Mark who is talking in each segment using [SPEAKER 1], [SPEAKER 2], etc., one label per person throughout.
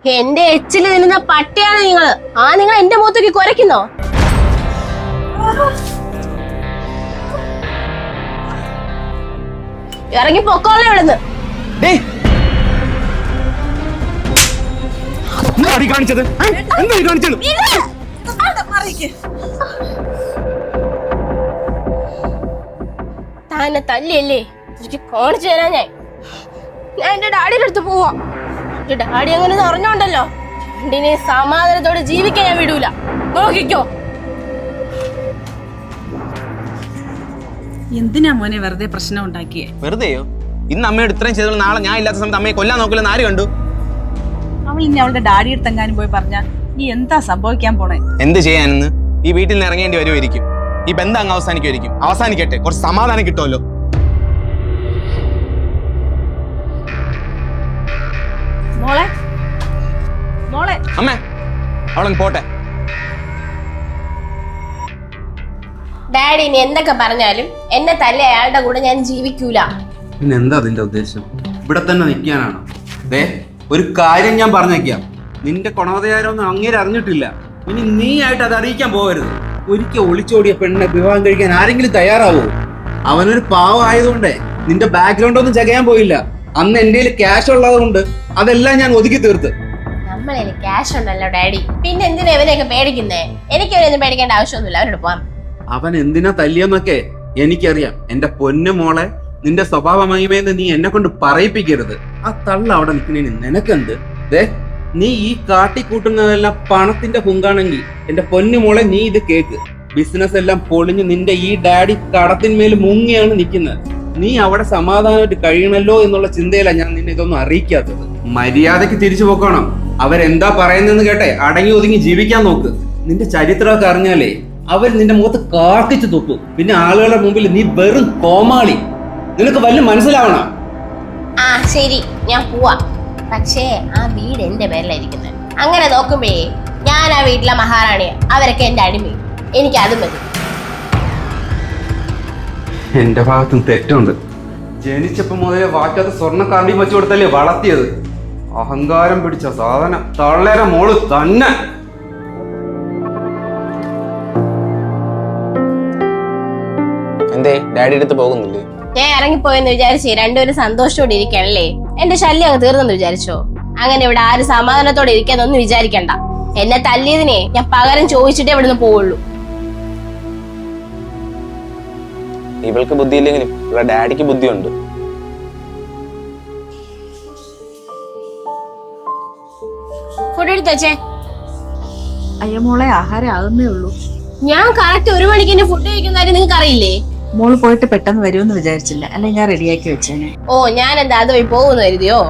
[SPEAKER 1] എന്റെ എച്ചിൽ നിന്ന പട്ടിയാണ് നിങ്ങള്. നിങ്ങൾ എന്റെ മുഖത്തേക്ക് കുരയ്ക്കുന്നോ? ഇറങ്ങി പൊക്കോളെ ഇവിടുന്ന്. താനെ തല്ലിയല്ലേ, എനിക്ക് കാണിച്ചു തരാൻ ഞാൻ എന്റെ ഡാഡിയുടെ അടുത്ത് പോവാ. എന്റെ ഡാഡി അങ്ങനെ അറിഞ്ഞോണ്ടല്ലോ രണ്ടിനെ സമാധാനത്തോടെ ജീവിക്കാൻ ഞാൻ വിടൂല. നോക്കിക്കോ.
[SPEAKER 2] എന്തിനാ മോനെ വെറുതെ പ്രശ്നം ഉണ്ടാക്കിയേ?
[SPEAKER 3] വെറുതെയോ? ഇന്ന് അമ്മയോട് ഇത്രയും ചെയ്തോളൂ, നാളെ ഞാൻ ഇല്ലാത്ത സമയത്ത് അമ്മയെ കൊല്ലാൻ നോക്കില്ലെന്ന് ആര് കണ്ടു?
[SPEAKER 2] അവൾ ഇനി അവളുടെ ഡാഡി അടുത്തെങ്ങാനും പോയി പറഞ്ഞാ നീ എന്താ സംഭവിക്കാൻ പോണേ?
[SPEAKER 3] എന്ത് ചെയ്യാനെന്ന്? ഈ വീട്ടിൽ നിന്ന് ഇറങ്ങേണ്ടി വരുമായിരിക്കും. ഈ ബന്ധം അങ്ങ് അവസാനിക്കുമായിരിക്കും. അവസാനിക്കട്ടെ, കുറച്ച് സമാധാനം കിട്ടുമല്ലോ.
[SPEAKER 2] മോളെ മോളെ
[SPEAKER 3] അമ്മേ, അവളങ്ങ് പോട്ടെ.
[SPEAKER 1] ഡാഡി ഇനി എന്തൊക്കെ പറഞ്ഞാലും എന്നെ തല്ലി അയാളുടെ കൂടെ ഞാൻ ജീവിക്കൂല.
[SPEAKER 4] പിന്നെ എന്താ അതിന്റെ ഉദ്ദേശം? ഇവിടെ തന്നെ നിൽക്കാനാണോ? ദേ, ഒരു കാര്യം ഞാൻ പറഞ്ഞേക്കാം. നിന്റെ കൊണവതയാരൊന്നും അങ്ങേരെ അറിഞ്ഞിട്ടില്ല. ഇനി നീ ആയിട്ട് അത് അറിയിക്കാൻ പോകരുത്. ഒരിക്കൽ ഒളിച്ചോടിയ പെണ്ണിനെ വിവാഹം കഴിക്കാൻ ആരെങ്കിലും തയ്യാറാവോ? അവനൊരു പാവം ആയതുകൊണ്ടേ നിന്റെ ബാക്ക്ഗ്രൗണ്ട് ഒന്നും ചകയാൻ പോയില്ല. അന്ന് എന്റെ ക്യാഷ് ഉള്ളത് കൊണ്ട് അതെല്ലാം ഞാൻ ഒതുക്കി തീർത്ത്.
[SPEAKER 1] നമ്മളെ ക്യാഷ് ഉണ്ടല്ലോ ഡാഡി, പിന്നെ എന്തിനാ ഇവനെയൊക്കെ പേടിക്കുന്നേ? എനിക്ക് ഇവരൊന്നും പേടിക്കേണ്ട ആവശ്യമൊന്നുമില്ല. അവരോട് പോവാം.
[SPEAKER 4] അവൻ എന്തിനാ തല്ലിയെന്നൊക്കെ എനിക്കറിയാം. എന്റെ പൊന്നു മോളെ, നിന്റെ സ്വഭാവ മഹിമയെന്ന് നീ എന്നെ കൊണ്ട് പറയിപ്പിക്കരുത്. ആ തള്ള അവിടെ നിൽക്കുന്നതിന് നിനക്കെന്ത്? ദേ, നീ ഈ കാട്ടിക്കൂട്ടുന്നതെല്ലാം പണത്തിന്റെ പുങ്കാണെങ്കിൽ എന്റെ പൊന്നു മോളെ നീ ഇത് കേക്ക്. ബിസിനസ് എല്ലാം പൊളിഞ്ഞ് നിന്റെ ഈ ഡാഡി കടത്തിന്മേൽ മുങ്ങിയാണ് നിൽക്കുന്നത്. നീ അവിടെ സമാധാനമായിട്ട് കഴിയണല്ലോ എന്നുള്ള ചിന്തയിലാണ് ഞാൻ നിന്നെ ഇതൊന്നും അറിയിക്കാത്തത്. മര്യാദക്ക് തിരിച്ചു പോക്കണം. അവരെന്താ പറയുന്നതെന്ന് കേട്ടെ അടങ്ങി ഒതുങ്ങി ജീവിക്കാൻ നോക്ക്. നിന്റെ ചരിത്രമൊക്കെ അറിഞ്ഞാലേ അവർ നിന്റെ മുഖത്ത് കാർക്കിച്ചു തുപ്പും. പിന്നെ ആളുകളുടെ മുമ്പിൽ നീ വെറും കോമാളി. നിനക്ക് വല്ല മനസ്സിലാവണം.
[SPEAKER 1] ആ ശരി, ഞാൻ പോവാ. പക്ഷേ ആ വീട് എന്റെ പേരിലായിരിക്കുന്നത്. അങ്ങനെ നോക്കുമ്പേ ഞാൻ ആ വീട്ടിലെ മഹാറാണിയാ. അവരൊക്കെ എന്റെ അടിമയും. എനിക്ക് അത് മതി.
[SPEAKER 4] എന്റെ ഭാഗത്തും തെറ്റുണ്ട്. ജനിച്ചപ്പോ മുതലേ വാറ്റാത്ത സ്വർണ്ണ കാണ്ടി വെച്ചു കൊടുത്തല്ലേ വളർത്തിയത്. അഹങ്കാരം പിടിച്ച സാധനം. തള്ളേരെ മോള് തന്നെ.
[SPEAKER 3] എന്തേ ഡാഡി അടുത്ത് പോകുന്നില്ലേ?
[SPEAKER 1] ഞാൻ ഇറങ്ങിപ്പോയെന്ന് വിചാരിച്ചേ രണ്ടുപേരും സന്തോഷത്തോടെ ഇരിക്കണല്ലേ? എന്റെ ശല്യം അങ്ങ് തീർന്നെന്ന് വിചാരിച്ചോ? അങ്ങനെ ഇവിടെ ആരും സമാധാനത്തോടെ ഇരിക്കാന്നൊന്നും വിചാരിക്കണ്ട. എന്നെ തല്ലിയതിനെ ഞാൻ പകരം ചോദിച്ചിട്ടേ ഇവിടുന്ന് പോവുള്ളൂ.
[SPEAKER 3] ഇവൾക്ക് ബുദ്ധിയില്ലെങ്കിലും ഇവിടെ ഡാഡിക്ക് ബുദ്ധിയുണ്ട്.
[SPEAKER 1] ഫുഡ് എടുത്ത് വെച്ചേ.
[SPEAKER 2] അയ്യോ മോളെ, ആഹാരം ആകുന്നേ ഉള്ളൂ.
[SPEAKER 1] ഞാൻ കറക്റ്റ് 1 മണിക്ക് എന്നെ ഫുഡ് കഴിക്കുന്ന കാര്യം നിങ്ങൾക്ക് അറിയില്ലേ?
[SPEAKER 2] മോള് പോയിട്ട് പെട്ടെന്ന് വരുമെന്ന് വിചാരിച്ചില്ല, അല്ലെ ഞാൻ റെഡിയാക്കി വെച്ചേനെ.
[SPEAKER 1] ഓ, ഞാൻ എന്താ അതുവഴി പോകുന്നു കരുതിയോ?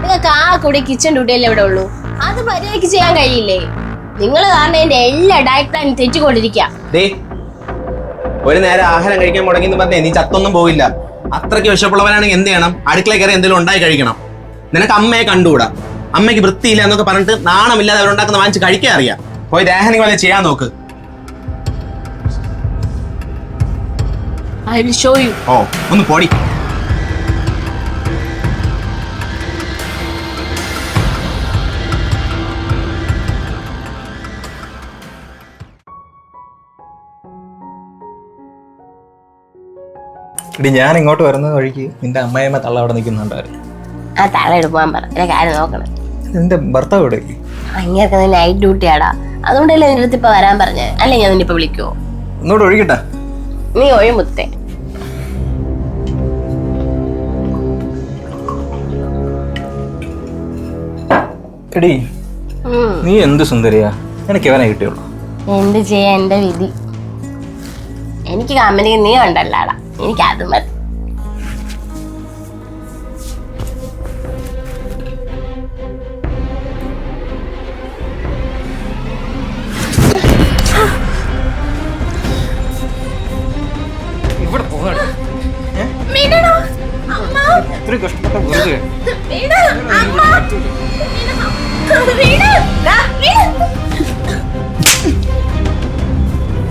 [SPEAKER 1] നിങ്ങൾക്ക് ആ കൂടി കിച്ചൺ ഡ്യൂട്ടിയല്ലേ ഇവിടെ ഉള്ളൂ. അത് മര്യാദയ്ക്ക് ചെയ്യാൻ കഴിയില്ലേ? നിങ്ങൾ കാരണം എന്റെ എല്ലാ ഡയറ്റ് പ്ലാനും തെറ്റിക്കൊണ്ടിരിക്കാം.
[SPEAKER 3] ഒരു നേരം ആഹാരം കഴിക്കാൻ മുടങ്ങിന്ന് പറഞ്ഞേ നീ ചത്തൊന്നും പോയില്ല. അത്രയ്ക്ക് വിശപ്പുള്ളവനാണെങ്കിൽ എന്ത് ചെയ്യണം? അടുക്കളയിൽ കയറി എന്തെങ്കിലും ഉണ്ടായി കഴിക്കണം. നിനക്ക് അമ്മയെ കണ്ടുകൂടാ. അമ്മയ്ക്ക് വൃത്തിയില്ല എന്നൊക്കെ പറഞ്ഞിട്ട് നാണമില്ലാതെ അവരുണ്ടാക്കുന്ന വാങ്ങിച്ച് കഴിക്കാൻ അറിയാം. പോയി ദേഹനി പോലെ ചെയ്യാൻ നോക്ക്.
[SPEAKER 1] I will show you.
[SPEAKER 3] ഓ, ഒന്ന് പോടി.
[SPEAKER 5] ഞാൻ ഇങ്ങോട്ട് വരുന്ന വഴിക്ക് നിന്റെ അമ്മായിയമ്മ തള്ള അവിടെ നിൽക്കുന്നുണ്ടായിരുന്നു.
[SPEAKER 1] ആ തളയിട്ട് പോകാൻ പറ. എന്റെ കാര്യം നോക്കണം.
[SPEAKER 5] നിന്റെ ഭർത്താവ് ഇവിടെ?
[SPEAKER 1] അങ്ങേർക്ക് നൈറ്റ് ഡ്യൂട്ടിയാടാ. അതുകൊണ്ടല്ലേ നിന്റെ അടുത്ത് ഇപ്പൊ വരാൻ പറഞ്ഞ. അല്ലേ ഞാൻ നിന്നിപ്പോ വിളിക്കുവോ?
[SPEAKER 5] ഒന്നുകൂടെ ഒഴിക്കട്ടെ.
[SPEAKER 1] നീ ഒഴിമുത്തേ.
[SPEAKER 5] എടി, നീ എന്ത് സുന്ദരിയാ. എനിക്ക് അവനെ കിട്ടിയുള്ളൂ.
[SPEAKER 1] എന്ത് ചെയ്യാ, എന്റെ വിധി. എനിക്ക് കമ്പനി നീ ഉണ്ടല്ലാടാ. എനിക്ക് അത് മതി.
[SPEAKER 5] ഇവിടെ പോകാണ് ഇത്രയും കഷ്ടപ്പെട്ട വെറുതെ.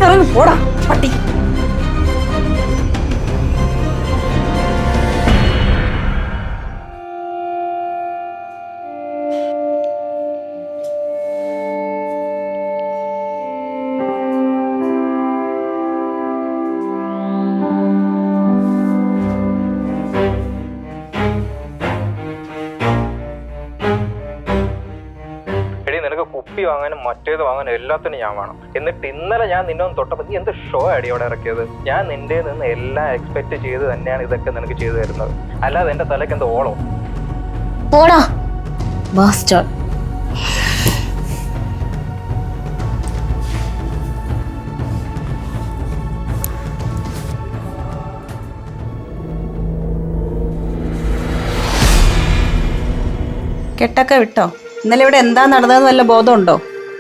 [SPEAKER 2] ഇറങ്ങി പോടാ പട്ടി.
[SPEAKER 5] നിനക്ക് കുപ്പി വാങ്ങാനും മറ്റേത് വാങ്ങാനും എല്ലാത്തിനും ഞാൻ വേണം. എന്നിട്ട് ഇന്നലെ ഞാൻ നിന്നെ ഒന്ന് തൊട്ടപ്പോൾ നീ എന്ത് ഷോ അടിയോടെ ഇറക്കിയത്? ഞാൻ നിന്റെ നിന്ന് എല്ലാം എക്സ്പെക്ട് ചെയ്ത് തന്നെയാണ് ഇതൊക്കെ നിനക്ക് ചെയ്തു തരുന്നത്. അല്ലാതെ എന്റെ തലയ്ക്ക് എന്ത് ഓളോ?
[SPEAKER 1] പോടാ ബാസ്റ്റേർഡ്.
[SPEAKER 2] കെട്ടൊക്കെ വിട്ടോ? ഇന്നലെ ഇവിടെ എന്താ നടന്നതെന്ന് വല്ല ബോധമുണ്ടോ?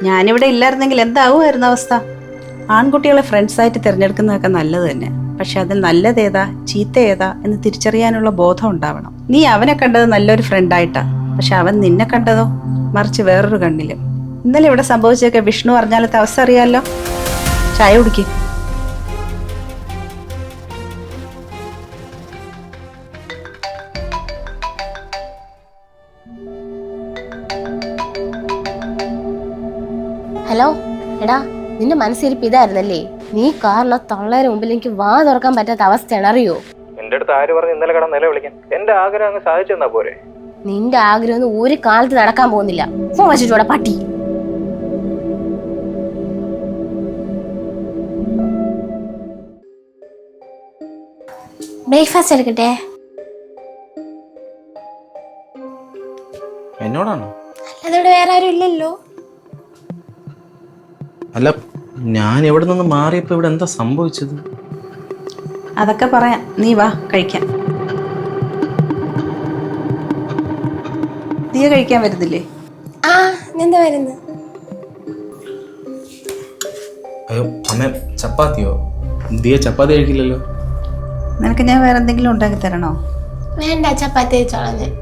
[SPEAKER 2] ഞാനിവിടെ ഇല്ലായിരുന്നെങ്കിൽ എന്താവുമായിരുന്നു അവസ്ഥ? ആൺകുട്ടികളെ ഫ്രണ്ട്സായിട്ട് തിരഞ്ഞെടുക്കുന്നതൊക്കെ നല്ലത് തന്നെ. പക്ഷെ അതിൽ നല്ലതേതാ ചീത്ത ഏതാ എന്ന് തിരിച്ചറിയാനുള്ള ബോധം ഉണ്ടാവണം. നീ അവനെ കണ്ടത് നല്ലൊരു ഫ്രണ്ടായിട്ടാ, പക്ഷെ അവൻ നിന്നെ കണ്ടതോ മറിച്ച് വേറൊരു കണ്ണില്. ഇന്നലെ ഇവിടെ സംഭവിച്ചതൊക്കെ വിഷ്ണു അറിഞ്ഞാലത്തെ അവസ്ഥ അറിയാലോ. ചായ കുടിക്ക്.
[SPEAKER 1] ഹലോ എടാ, നിന്റെ മനസ്സിരിപ്പ് ഇതായിരുന്നല്ലേ? നീ കാരണം തള്ളേരെ മുമ്പിൽ എനിക്ക് വാ തുറക്കാൻ പറ്റാത്ത അവസ്ഥയാണ്, അറിയോ?
[SPEAKER 5] എന്റെ അടുത്ത് ആര് പറഞ്ഞു ഇന്നലെ കട നില വിളിക്കാൻ? എന്റെ ആഗ്രഹം അങ്ങ് സാധിച്ചെന്നാ പോരെ?
[SPEAKER 1] നിന്റെ ആഗ്രഹം ഒന്നും ഒരു കാലത്ത് നടക്കാൻ പോകുന്നില്ല. ഫോൺ വെച്ചിട്ടൂടെ പട്ടി. ബ്രേക്ക്ഫാസ്റ്റ് എടുക്കട്ടെ?
[SPEAKER 3] എന്നോടാണോ?
[SPEAKER 1] അതിവിടെ വേറെ ആരും ഇല്ലല്ലോ.
[SPEAKER 3] അല്ല, ഞാൻ എവിടെ നിന്ന് മാറിയപ്പോ ഇവിടെ എന്താ സംഭവിച്ചത്?
[SPEAKER 2] അതൊക്കെ പറയാം, നീ വാ കഴിക്കാൻ. നീ കഴിക്കാൻ വരുന്നില്ലേ?
[SPEAKER 1] ആ, എന്താ വരുന്നത്?
[SPEAKER 3] അയ്യോ അമ്മ, ചപ്പാത്തിയോ? ദിയ ചപ്പാത്തി കഴിക്കില്ലല്ലോ.
[SPEAKER 2] നിനക്ക് ഞാൻ വേറെ എന്തെങ്കിലും ഉണ്ടാക്കി തരണോ?
[SPEAKER 1] വേണ്ട, ചപ്പാത്തി കഴിച്ചോളാം ഞാൻ.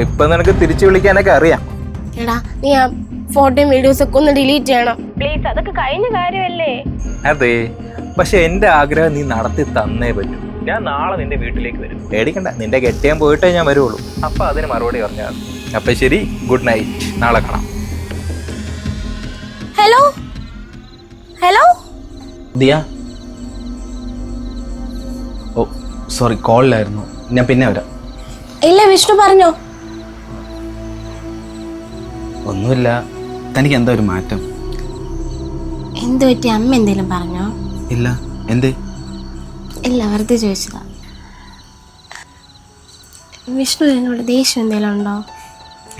[SPEAKER 5] ഇപ്പൊ നിനക്ക് തിരിച്ചു വിളിക്കാനൊക്കെ അറിയാം.
[SPEAKER 1] എടാ, നീ ആ ഫോട്ടോയും വീഡിയോസ് ഒക്കെ ഒന്ന് ഡിലീറ്റ് ചെയ്യണം പ്ലീസ്. അതൊക്കെ കഴിഞ്ഞ കാര്യമല്ലേ?
[SPEAKER 5] അതെ, പക്ഷെ എന്റെ ആഗ്രഹം നീ നടത്തി തന്നേ പറ്റൂ. ഞാൻ നാളെ നിന്റെ വീട്ടിലേക്ക് വരും. പേടിക്കണ്ട, നിന്റെ കെട്ടിയാൻ പോയിട്ടേ ഞാൻ വരുള്ളൂ. അപ്പൊ അതിന് മറുപടി പറഞ്ഞാൽ. അപ്പൊ ശരി, ഗുഡ് നൈറ്റ്, നാളെ കാണാം.
[SPEAKER 1] ഹലോ ഹലോ
[SPEAKER 3] ദിയ, ഓ സോറി, കോളിലായിരുന്നു. ഞാൻ പിന്നെ വരാം.
[SPEAKER 1] ഇല്ല, വിഷ്ണു പറഞ്ഞോ?
[SPEAKER 3] ഒന്നുമില്ല, തനിക്ക് എന്താ ഒരു മാറ്റം?
[SPEAKER 1] എന്ത് പറ്റി? അമ്മ എന്തേലും പറഞ്ഞോ?
[SPEAKER 3] ഇല്ല. എന്തേ?
[SPEAKER 1] ഇല്ല, വെറുതെ ചോദിച്ചതാ. വിഷ്ണു എന്നോട് ദേഷ്യം എന്തേലും ഉണ്ടോ?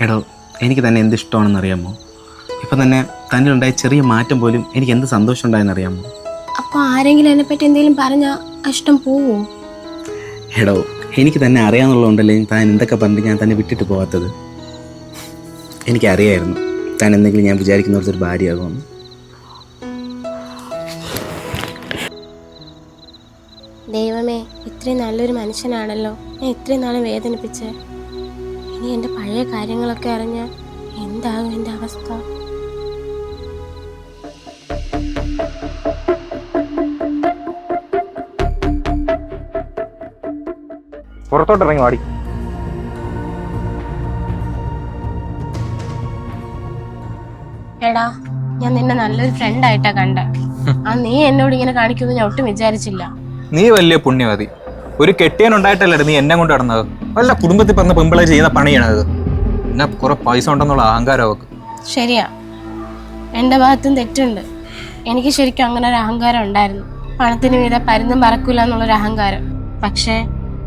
[SPEAKER 3] എടോ, എനിക്ക് തന്നെ എന്ത് ഇഷ്ടമാണെന്ന് അറിയാമോ? ഇപ്പം തന്നെ തന്നിലുണ്ടായ ചെറിയ മാറ്റം പോലും എനിക്ക് എന്ത് സന്തോഷം ഉണ്ടായെന്ന് അറിയാമോ?
[SPEAKER 1] അപ്പൊ ആരെങ്കിലും എന്നെ പറ്റി എന്തെങ്കിലും പറഞ്ഞാ ഇഷ്ടം പോവോ?
[SPEAKER 3] എടോ, എനിക്ക് തന്നെ അറിയാമെന്നുള്ളതുകൊണ്ടല്ലേ താൻ എന്തൊക്കെ പറഞ്ഞിട്ട് ഞാൻ തന്നെ വിട്ടിട്ട് പോകാത്തത്. എനിക്കറിയായിരുന്നു താൻ എന്തെങ്കിലും ഞാൻ വിചാരിക്കുന്നവർത്തൊരു ഭാര്യയാകുമെന്ന്.
[SPEAKER 1] ദൈവമേ, ഇത്രയും നല്ലൊരു മനുഷ്യനാണല്ലോ ഞാൻ ഇത്രയും നാളും വേദനിപ്പിച്ച്. ഇനി എൻ്റെ പഴയ കാര്യങ്ങളൊക്കെ അറിഞ്ഞാൽ എന്താകും എൻ്റെ അവസ്ഥ?
[SPEAKER 5] പുറത്തോട്ടിറങ്ങി വാടി.
[SPEAKER 1] എടാ, ഞാൻ നിന്നെ നല്ലൊരു ഫ്രണ്ടായിട്ടാ കണ്ട. ആ നീ എന്നോട് ഇങ്ങനെ കാണിക്കുമെന്ന് ഞാൻ ഒട്ടും വിചാരിച്ചില്ല.
[SPEAKER 5] നീ വലിയ പുണ്യവതി. ഒരു കെട്ടിയാൻ ഉണ്ടായിട്ടല്ലേ നീ എന്നെ കൊണ്ട് നടന്നത്? വല്ല കുടുംബത്തിൽ പറഞ്ഞ പെമ്പിളെ ചെയ്യുന്ന പണിയാണത്. പിന്നെ കുറെ പൈസ ഉണ്ടെന്നുള്ള അഹങ്കാരം അവക്ക്.
[SPEAKER 1] ശരിയാ, എൻ്റെ ഭാഗത്തും തെറ്റുണ്ട്. എനിക്ക് ശരിക്കും അങ്ങനെ ഒരു അഹങ്കാരം ഉണ്ടായിരുന്നു. പണത്തിന് മീതെ പരുന്നും പറക്കൂല എന്നുള്ളൊരു അഹങ്കാരം. പക്ഷേ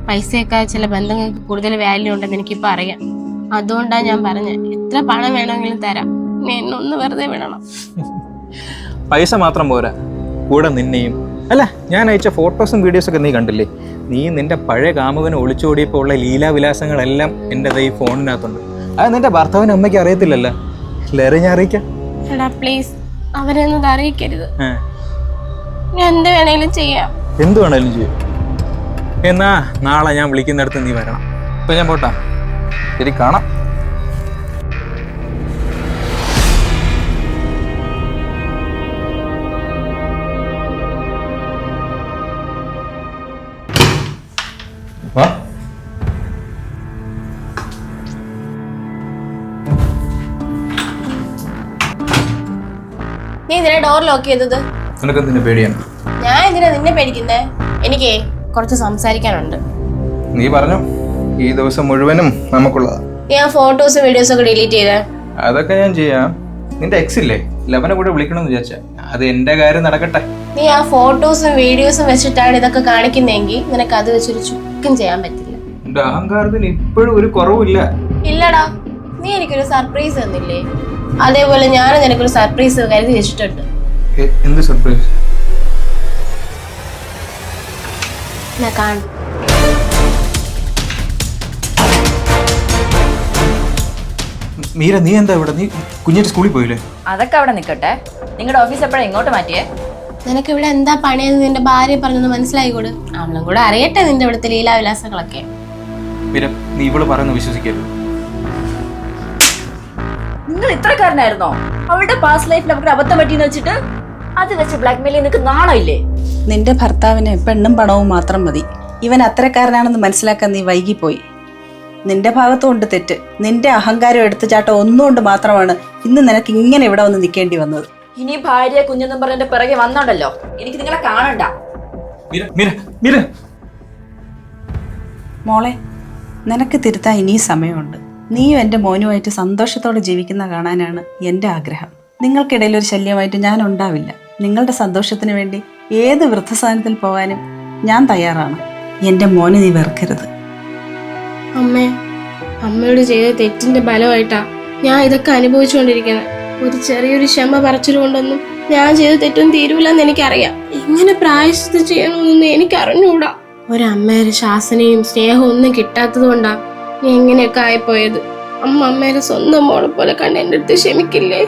[SPEAKER 1] പൈസയേക്കാൾ ചില ബന്ധങ്ങൾക്ക് കൂടുതൽ വാല്യൂ ഉണ്ടെന്ന് എനിക്കിപ്പോൾ അറിയാം. അതുകൊണ്ടാണ് ഞാൻ പറഞ്ഞത്, എത്ര പണം വേണമെങ്കിലും തരാം, നീ എന്നൊന്ന് വെറുതെ വിടണം.
[SPEAKER 5] പൈസ മാത്രം പോരാ, കൂടെ നിന്നെയും. അല്ല, ഞാൻ അയച്ച ഫോട്ടോസും വീഡിയോസൊക്കെ നീ കണ്ടില്ലേ? നീ നിന്റെ പഴയ കാമുകനെ ഒളിച്ചോടിയപ്പോൾ ഉള്ള ലീലാവിലാസങ്ങളെല്ലാം എൻ്റെ ഈ ഫോണിനകത്തുണ്ട്. അത് നിന്റെ ഭർത്താവിനും അമ്മയ്ക്ക് അറിയത്തില്ലല്ലോ. എല്ലാവരെയും ഞാൻ അറിയിക്കാം.
[SPEAKER 1] എടാ പ്ലീസ്, അവരെയൊന്നും അറിയിക്കരുത്. ഞാൻ എന്ത് വേണേലും ചെയ്യാം.
[SPEAKER 5] എന്ത് വേണേലും ചെയ്യും. എന്നാ നാളെ ഞാൻ വിളിക്കുന്നിടത്ത് നീ വരണം. ഇപ്പൊ ഞാൻ പോട്ടാ. ശരി, കാണാം. വാ.
[SPEAKER 1] നീ എന്തിനാ ഡോർ ലോക്ക് ചെയ്തത്?
[SPEAKER 5] നിനക്ക് എന്തിനു പേടിയാണ്?
[SPEAKER 1] ഞാൻ എന്തിനാ നിന്നെ പേടിക്കുന്നേ? എനിക്കേ കുറച്ച് സംസാരിക്കാനുണ്ട്.
[SPEAKER 5] നീ പറഞ്ഞു, ഈ ദിവസം മുഴുവനും നമുക്കുള്ളതാ.
[SPEAKER 1] ഞാൻ ഫോട്ടോസും വീഡിയോസും ഒക്കെ ഡിലീറ്റ് ചെയ്തേ.
[SPEAKER 5] അതൊക്കെ ഞാൻ ചെയ്യാം. നിന്റെ എക്സ് ഇല്ലേ, ലെവനെ കൂടെ വിളിക്കണമെന്ന് വിചാരിച്ച. അത് എന്റെ കാര്യം നടക്കട്ടെ.
[SPEAKER 1] നീ ആ ഫോട്ടോസും വീഡിയോസും വെച്ചിട്ടാണ് ഇതൊക്കെ കാണിക്കുന്നെങ്കിൽ നിനക്ക് അത് വെച്ചൊരു ചുക്കും ചെയ്യാൻ പറ്റില്ല.
[SPEAKER 5] എന്റെ അഹങ്കാരത്തിന് ഇപ്പോഴും ഒരു കുറവില്ല.
[SPEAKER 1] ഇല്ലടാ, നീ എനിക്കൊരു സർപ്രൈസ് തന്നില്ലേ? അതേപോലെ ഞാൻ നിനക്കൊരു സർപ്രൈസ് കരുതി വെച്ചിട്ടുണ്ട്.
[SPEAKER 5] എന്ത് സർപ്രൈസ്?
[SPEAKER 1] ഞാൻ കാണും.
[SPEAKER 5] മീര, നീ എന്താ ഇവിടെ? നീ കുഞ്ഞിന്റെ സ്കൂളിൽ പോയില്ലേ?
[SPEAKER 6] അതൊക്കെ അവിടെ നിൽക്കട്ടെ. നിങ്ങളുടെ ഓഫീസ് എപ്പോഴാണ് ഇങ്ങോട്ട് മാറ്റിയേ?
[SPEAKER 1] നിനക്ക് ഇവിടെ എന്താ പണിയെന്ന് നിന്റെ ഭാര്യ പറഞ്ഞൊന്ന് മനസ്സിലായിക്കോട്. അവളും കൂടെ അറിയട്ടെ നിന്റെ ഇവിടുത്തെ ലീലാവിലാസങ്ങളൊക്കെ.
[SPEAKER 5] മീര, നീ ഇവള് പറയുന്നത് വിശ്വസിക്കരുത്.
[SPEAKER 6] നിങ്ങൾ ഇത്രക്കാരനായിരുന്നോ? അവളുടെ പാസ്റ്റ് ലൈഫിൽ അവർക്ക് അബദ്ധം പറ്റിയെന്ന് വെച്ചിട്ട് അത് വെച്ച് ബ്ലാക്ക് മെയിൽ നിങ്ങൾക്ക് നാണമില്ലേ?
[SPEAKER 2] നിന്റെ ഭർത്താവിന് പെണ്ണും പണവും മാത്രം മതി. ഇവൻ അത്രക്കാരനാണെന്ന് മനസ്സിലാക്കാൻ നീ വൈകിപ്പോയി. നിന്റെ ഭാഗത്തുകൊണ്ട് തെറ്റ്. നിന്റെ അഹങ്കാരം എടുത്തുചാട്ടം ഒന്നുകൊണ്ട് മാത്രമാണ് ഇന്ന് നിനക്ക് ഇങ്ങനെ ഇവിടെ വന്ന് നിൽക്കേണ്ടി വന്നത്.
[SPEAKER 6] ഇനി ഭാര്യ കുഞ്ഞെന്നും പറഞ്ഞ പിറകെ വന്നോണ്ടല്ലോ എനിക്ക് നിങ്ങളെ കാണണ്ട.
[SPEAKER 5] മീര, മീര, മീര.
[SPEAKER 2] മോളെ, നിനക്ക് തിരുത്താൻ ഇനിയും സമയമുണ്ട്. നീയും എൻ്റെ മോനുമായിട്ട് സന്തോഷത്തോടെ ജീവിക്കുന്ന കാണാനാണ് എൻ്റെ ആഗ്രഹം. നിങ്ങൾക്കിടയിൽ ഒരു ശല്യമായിട്ട് ഞാൻ ഉണ്ടാവില്ല. നിങ്ങളുടെ സന്തോഷത്തിന് വേണ്ടി ഏത് വൃദ്ധസാധനത്തിൽ പോകാനും ഞാൻ തയ്യാറാണ്. എൻ്റെ മോനെ നീ വെറുക്കരുത്.
[SPEAKER 1] അമ്മേ, അമ്മയോട് ചെയ്ത തെറ്റിന്റെ ഫലമായിട്ടാ ഞാൻ ഇതൊക്കെ അനുഭവിച്ചുകൊണ്ടിരിക്കുന്നത്. ഒരു ചെറിയൊരു ക്ഷമ പറച്ചിലുകൊണ്ടൊന്നും ഞാൻ ചെയ്ത തെറ്റൊന്നും തീരൂലെന്ന് എനിക്കറിയാം. എങ്ങനെ പ്രായശ്ചിത്തം ചെയ്യണമെന്നൊന്നും എനിക്ക് അറിഞ്ഞുകൂടാ. ഒരമ്മയുടെ ശാസനയും സ്നേഹവും ഒന്നും കിട്ടാത്തത് കൊണ്ടാ ഞാൻ എങ്ങനെയൊക്കെ ആയിപ്പോയത്. അമ്മ അമ്മയുടെ സ്വന്തം മോളെ പോലെ കണ്ട് എൻ്റെ അടുത്ത് ക്ഷമിക്കില്ലേ?